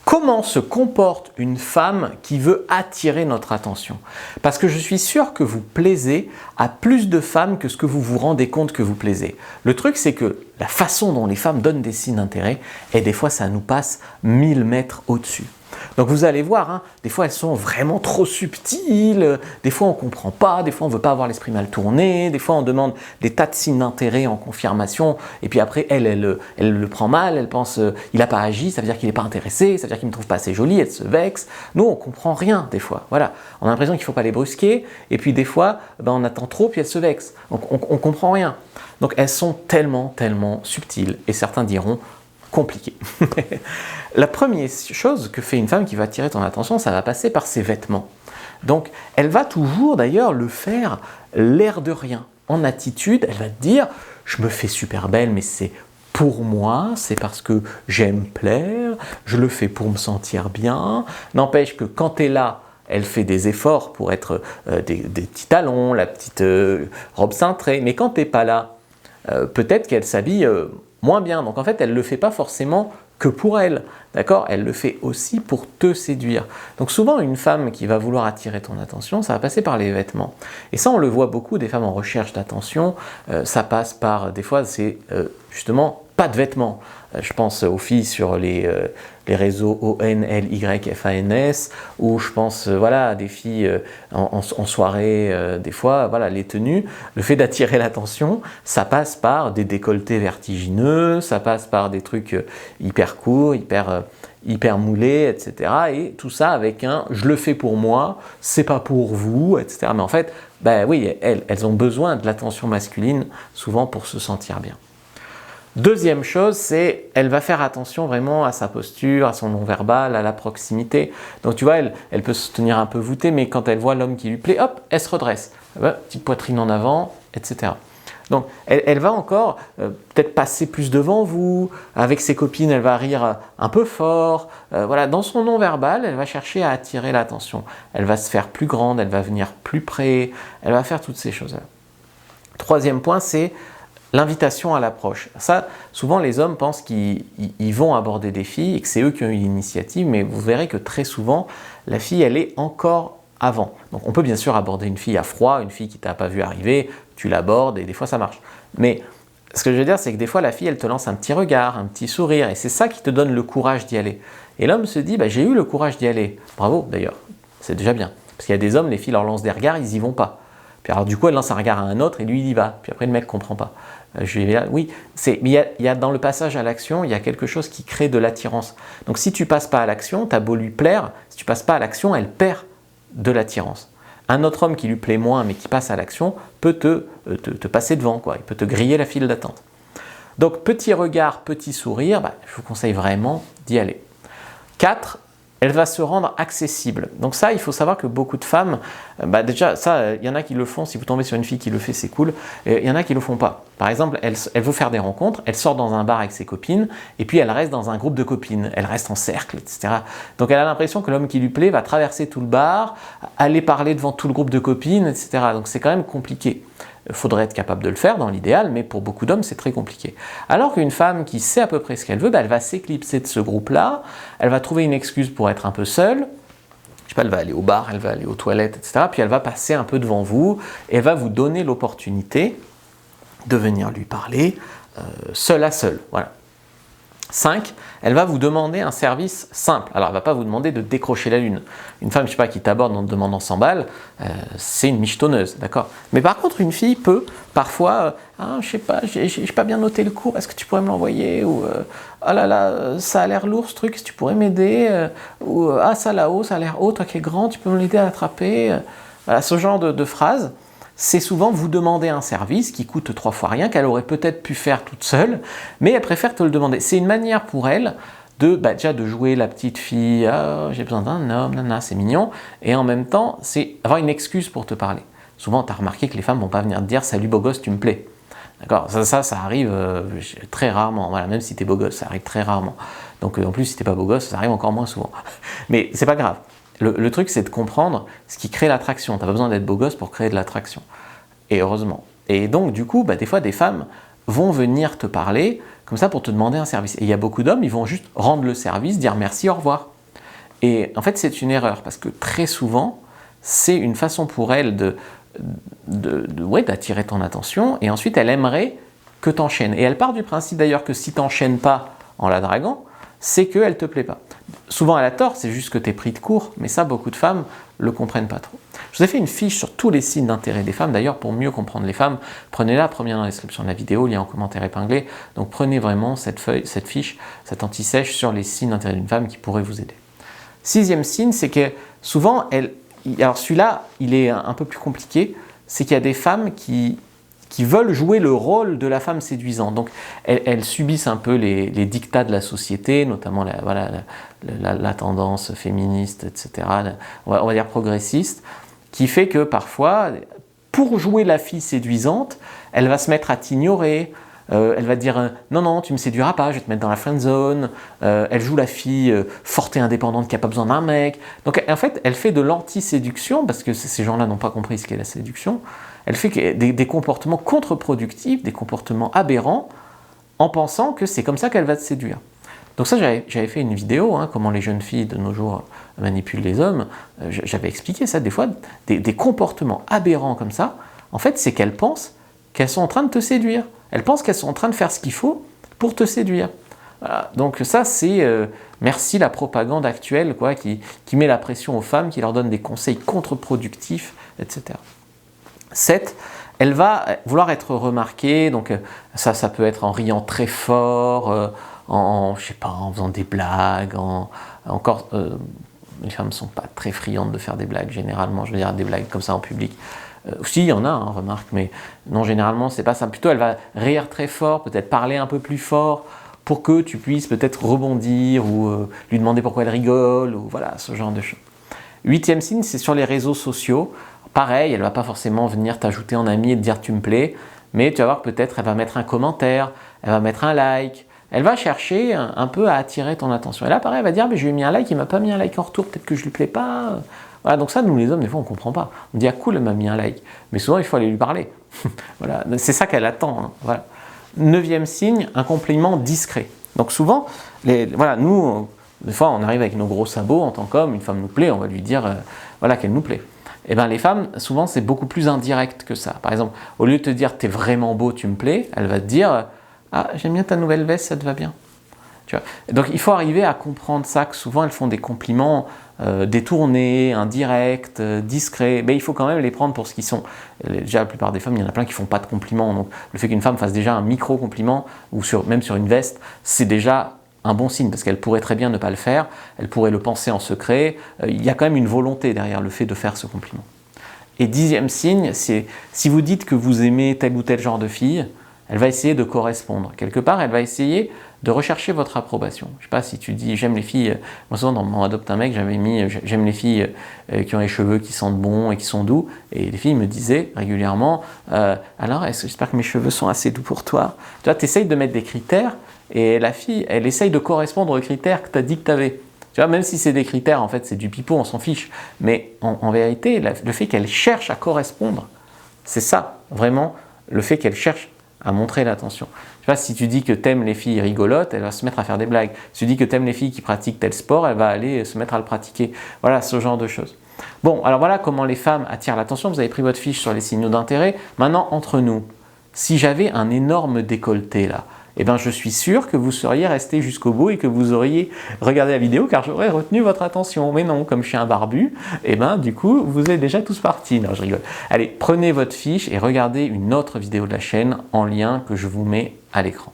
Comment se comporte une femme qui veut attirer notre attention? Parce que je suis sûr que vous plaisez à plus de femmes que ce que vous vous rendez compte que vous plaisez. Le truc, c'est que la façon dont les femmes donnent des signes d'intérêt, et des fois, ça nous passe 1000 mètres au-dessus. Donc vous allez voir, hein, des fois elles sont vraiment trop subtiles, des fois on ne comprend pas, des fois on ne veut pas avoir l'esprit mal tourné, des fois on demande des tas de signes d'intérêt en confirmation, et puis après elle le prend mal, elle pense il n'a pas agi, ça veut dire qu'il n'est pas intéressé, ça veut dire qu'il ne me trouve pas assez jolie, elle se vexe. Nous on ne comprend rien des fois, voilà. On a l'impression qu'il ne faut pas les brusquer, et puis des fois on attend trop, puis elles se vexent. Donc on ne comprend rien. Donc elles sont tellement subtiles, et certains diront compliqué. La première chose que fait une femme qui va attirer ton attention, ça va passer par ses vêtements. Donc, elle va toujours d'ailleurs le faire l'air de rien. En attitude, elle va te dire « je me fais super belle, mais c'est pour moi, c'est parce que j'aime plaire, je le fais pour me sentir bien ». N'empêche que quand tu es là, elle fait des efforts pour être des petits talons, la petite robe cintrée, mais quand tu n'es pas là, peut-être qu'elle s'habille moins bien. Donc en fait, elle ne le fait pas forcément que pour elle, d'accord? Elle le fait aussi pour te séduire. Donc souvent, une femme qui va vouloir attirer ton attention, ça va passer par les vêtements. Et ça, on le voit beaucoup, des femmes en recherche d'attention, ça passe par, des fois, c'est justement pas de vêtements. Je pense aux filles sur les réseaux ONLYFANS, ou je pense voilà, à des filles en soirée, des fois, voilà, les tenues. Le fait d'attirer l'attention, ça passe par des décolletés vertigineux, ça passe par des trucs hyper courts, hyper moulés, etc. Et tout ça avec un « je le fais pour moi, c'est pas pour vous », etc. Mais en fait, ben oui, elles ont besoin de l'attention masculine, souvent pour se sentir bien. Deuxième chose, c'est elle va faire attention vraiment à sa posture, à son non-verbal, à la proximité. Donc tu vois, elle peut se tenir un peu voûtée, mais quand elle voit l'homme qui lui plaît, hop, elle se redresse. Petite poitrine en avant, etc. Donc elle va encore peut-être passer plus devant vous, avec ses copines, elle va rire un peu fort. Voilà, dans son non-verbal, elle va chercher à attirer l'attention. Elle va se faire plus grande, elle va venir plus près, elle va faire toutes ces choses-là. Troisième point, c'est l'invitation à l'approche. Ça, souvent les hommes pensent qu'ils vont aborder des filles et que c'est eux qui ont eu l'initiative, mais vous verrez que très souvent, la fille, elle est encore avant. Donc on peut bien sûr aborder une fille à froid, une fille qui t'a pas vu arriver, tu l'abordes et des fois ça marche. Mais ce que je veux dire, c'est que des fois la fille, elle te lance un petit regard, un petit sourire, et c'est ça qui te donne le courage d'y aller. Et l'homme se dit, bah, j'ai eu le courage d'y aller. Bravo d'ailleurs, c'est déjà bien. Parce qu'il y a des hommes, les filles leur lancent des regards, ils y vont pas. Puis alors du coup, elle lance un regard à un autre et lui, il y va. Puis après, le mec comprend pas. Oui, mais il y a dans le passage à l'action, il y a quelque chose qui crée de l'attirance. Donc si tu passes pas à l'action, tu as beau lui plaire, si tu passes pas à l'action, elle perd de l'attirance. Un autre homme qui lui plaît moins, mais qui passe à l'action, peut te passer devant, quoi. Il peut te griller la file d'attente. Donc petit regard, petit sourire, je vous conseille vraiment d'y aller. 4. Elle va se rendre accessible. Donc ça, il faut savoir que beaucoup de femmes, déjà, ça, il y en a qui le font, si vous tombez sur une fille qui le fait, c'est cool. Il y en a qui le font pas. Par exemple, elle veut faire des rencontres, elle sort dans un bar avec ses copines, et puis elle reste dans un groupe de copines, elle reste en cercle, etc. Donc elle a l'impression que l'homme qui lui plaît va traverser tout le bar, aller parler devant tout le groupe de copines, etc. Donc c'est quand même compliqué. Il faudrait être capable de le faire dans l'idéal, mais pour beaucoup d'hommes, c'est très compliqué. Alors qu'une femme qui sait à peu près ce qu'elle veut, elle va s'éclipser de ce groupe-là, elle va trouver une excuse pour être un peu seule, je sais pas, elle va aller au bar, elle va aller aux toilettes, etc. Puis elle va passer un peu devant vous, et elle va vous donner l'opportunité de venir lui parler seul à seul. Voilà. 5. Elle va vous demander un service simple. Alors, elle ne va pas vous demander de décrocher la lune. Une femme, je sais pas, qui t'aborde en te demandant 100 balles, c'est une michetonneuse, d'accord? Mais par contre, une fille peut parfois, je sais pas, j'ai pas bien noté le cours, est-ce que tu pourrais me l'envoyer? Ou, oh là là, ça a l'air lourd ce truc, est-ce que tu pourrais m'aider? Ou, ah, ça là-haut, ça a l'air haut, toi qui es grand, tu peux me l'aider à l'attraper? Voilà, ce genre de phrases. C'est souvent vous demander un service qui coûte 3 fois rien, qu'elle aurait peut-être pu faire toute seule, mais elle préfère te le demander. C'est une manière pour elle déjà de jouer la petite fille, ah, j'ai besoin d'un homme, nana, c'est mignon, et en même temps, c'est avoir une excuse pour te parler. Souvent, tu as remarqué que les femmes ne vont pas venir te dire « Salut beau gosse, tu me plais ». D'accord, ça arrive très rarement, voilà, même si tu es beau gosse, ça arrive très rarement. Donc en plus, si tu n'es pas beau gosse, ça arrive encore moins souvent. Mais c'est pas grave. Le truc, c'est de comprendre ce qui crée l'attraction. Tu n'as pas besoin d'être beau gosse pour créer de l'attraction. Et heureusement. Et donc, du coup, des fois, des femmes vont venir te parler comme ça pour te demander un service. Et il y a beaucoup d'hommes, ils vont juste rendre le service, dire merci, au revoir. Et en fait, c'est une erreur parce que très souvent, c'est une façon pour elle d'attirer ton attention et ensuite elle aimerait que tu enchaînes. Et elle part du principe d'ailleurs que si tu n'enchaînes pas en la draguant, c'est qu'elle ne te plaît pas. Souvent elle a tort, c'est juste que tu es pris de court, mais ça beaucoup de femmes ne le comprennent pas trop. Je vous ai fait une fiche sur tous les signes d'intérêt des femmes, d'ailleurs pour mieux comprendre les femmes, prenez-la, première dans la description de la vidéo, lien en commentaire épinglé, donc prenez vraiment cette fiche, cette anti-sèche sur les signes d'intérêt d'une femme qui pourrait vous aider. 6e signe, c'est que souvent, alors celui-là, il est un peu plus compliqué, c'est qu'il y a des femmes qui veulent jouer le rôle de la femme séduisante. Donc, elles subissent un peu les dictats de la société, notamment la tendance féministe, etc., on va dire progressiste, qui fait que parfois, pour jouer la fille séduisante, elle va se mettre à t'ignorer, elle va te dire non, non, tu me séduiras pas, je vais te mettre dans la friend zone. Elle joue la fille forte et indépendante qui n'a pas besoin d'un mec. Donc en fait, elle fait de l'anti-séduction, parce que ces gens-là n'ont pas compris ce qu'est la séduction. Elle fait des comportements contre-productifs, des comportements aberrants, en pensant que c'est comme ça qu'elle va te séduire. Donc ça, j'avais fait une vidéo, comment les jeunes filles de nos jours manipulent les hommes. J'avais expliqué ça, des fois, des comportements aberrants comme ça, en fait, c'est qu'elles pensent qu'elles sont en train de te séduire. Elles pensent qu'elles sont en train de faire ce qu'il faut pour te séduire. Voilà. Donc ça, c'est merci la propagande actuelle qui met la pression aux femmes, qui leur donne des conseils contre-productifs, etc. 7, elle va vouloir être remarquée, donc ça peut être en riant très fort, je sais pas, en faisant des blagues, les femmes ne sont pas très friandes de faire des blagues généralement, je veux dire des blagues comme ça en public. Si, il y en a, remarque, mais non, généralement, c'est pas ça. Plutôt, elle va rire très fort, peut-être parler un peu plus fort, pour que tu puisses peut-être rebondir ou lui demander pourquoi elle rigole, ou voilà, ce genre de choses. 8e signe, c'est sur les réseaux sociaux. Pareil, elle ne va pas forcément venir t'ajouter en ami et te dire tu me plais, mais tu vas voir, peut-être, elle va mettre un commentaire, elle va mettre un like, elle va chercher un peu à attirer ton attention. Et là, pareil, elle va dire, je lui ai mis un like, il ne m'a pas mis un like en retour, peut-être que je ne lui plais pas. Voilà, donc ça, nous les hommes, des fois, on ne comprend pas. On dit, ah cool, elle m'a mis un like. Mais souvent, il faut aller lui parler. Voilà, c'est ça qu'elle attend. Voilà. 9e signe, un compliment discret. Donc souvent, nous, des fois, on arrive avec nos gros sabots en tant qu'homme, une femme nous plaît, on va lui dire qu'elle nous plaît. Et bien les femmes, souvent, c'est beaucoup plus indirect que ça. Par exemple, au lieu de te dire, t'es vraiment beau, tu me plais, elle va te dire, ah, j'aime bien ta nouvelle veste, ça te va bien. Tu vois. Donc il faut arriver à comprendre ça, que souvent elles font des compliments détournés, indirects, discrets, mais il faut quand même les prendre pour ce qu'ils sont. Déjà la plupart des femmes, il y en a plein qui ne font pas de compliments, donc le fait qu'une femme fasse déjà un micro-compliment, ou même sur une veste, c'est déjà un bon signe, parce qu'elle pourrait très bien ne pas le faire, elle pourrait le penser en secret, il y a quand même une volonté derrière le fait de faire ce compliment. Et 10e signe, c'est si vous dites que vous aimez tel ou tel genre de fille, elle va essayer de correspondre. Quelque part, elle va essayer de rechercher votre approbation. Je ne sais pas si tu dis j'aime les filles, moi souvent dans mon Adopte un mec, j'avais mis j'aime les filles qui ont les cheveux qui sentent bon et qui sont doux, et les filles me disaient régulièrement alors j'espère que mes cheveux sont assez doux pour toi. Tu vois, tu essayes de mettre des critères, et la fille, elle essaye de correspondre aux critères que tu as dit que tu avais. Tu vois, même si c'est des critères, en fait, c'est du pipeau, on s'en fiche. Mais en vérité, le fait qu'elle cherche à correspondre, c'est ça, vraiment, le fait qu'elle cherche à montrer l'attention. Je sais pas, si tu dis que t'aimes les filles rigolotes, elle va se mettre à faire des blagues. Si tu dis que t'aimes les filles qui pratiquent tel sport, elle va aller se mettre à le pratiquer. Voilà, ce genre de choses. Bon, alors voilà comment les femmes attirent l'attention. Vous avez pris votre fiche sur les signaux d'intérêt. Maintenant, entre nous, si j'avais un énorme décolleté là, eh bien, je suis sûr que vous seriez resté jusqu'au bout et que vous auriez regardé la vidéo car j'aurais retenu votre attention. Mais non, comme je suis un barbu, eh bien, du coup, vous êtes déjà tous partis. Non, je rigole. Allez, prenez votre fiche et regardez une autre vidéo de la chaîne en lien que je vous mets à l'écran.